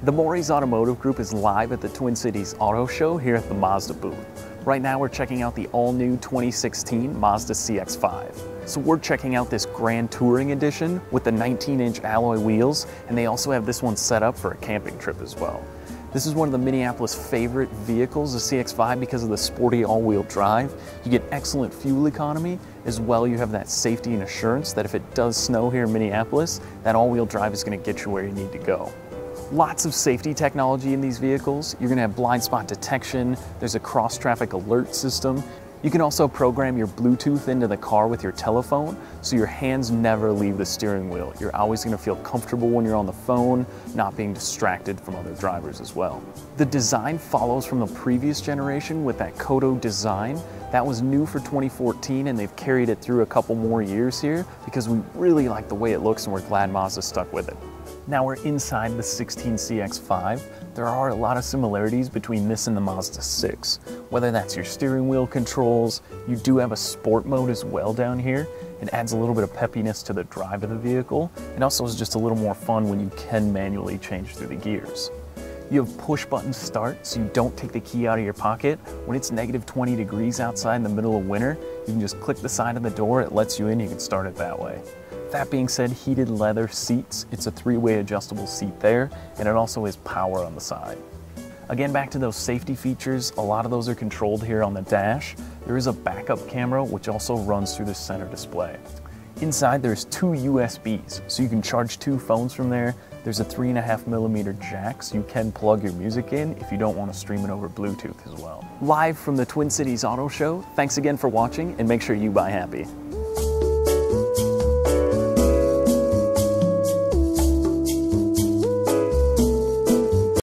The Mori's Automotive Group is live at the Twin Cities Auto Show here at the Mazda booth. Right now we're checking out the all-new 2016 Mazda CX-5. So we're checking out this Grand Touring Edition with the 19-inch alloy wheels, and they also have this one set up for a camping trip as well. This is one of the Minneapolis favorite vehicles, the CX-5, because of the sporty all-wheel drive. You get excellent fuel economy, as well you have that safety and assurance that if it does snow here in Minneapolis, that all-wheel drive is going to get you where you need to go. Lots of safety technology in these vehicles. You're going to have blind spot detection, there's a cross-traffic alert system. You can also program your Bluetooth into the car with your telephone, so your hands never leave the steering wheel. You're always going to feel comfortable when you're on the phone, not being distracted from other drivers as well. The design follows from the previous generation with that Kodo design. That was new for 2014, and they've carried it through a couple more years here because we really like the way it looks and we're glad Mazda stuck with it. Now we're inside the 16 CX-5. There are a lot of similarities between this and the Mazda 6. Whether that's your steering wheel controls, you do have a sport mode as well down here. It adds a little bit of peppiness to the drive of the vehicle. It also is just a little more fun when you can manually change through the gears. You have push button start, so you don't take the key out of your pocket. When it's negative 20 degrees outside in the middle of winter, you can just click the side of the door, it lets you in, you can start it that way. That being said, heated leather seats. It's a three-way adjustable seat there, and it also has power on the side. Again, back to those safety features, a lot of those are controlled here on the dash. There is a backup camera, which also runs through the center display. Inside, there's two USBs, so you can charge two phones from there. There's a 3.5mm jack, so you can plug your music in if you don't want to stream it over Bluetooth as well. Live from the Twin Cities Auto Show, thanks again for watching, and make sure you buy happy.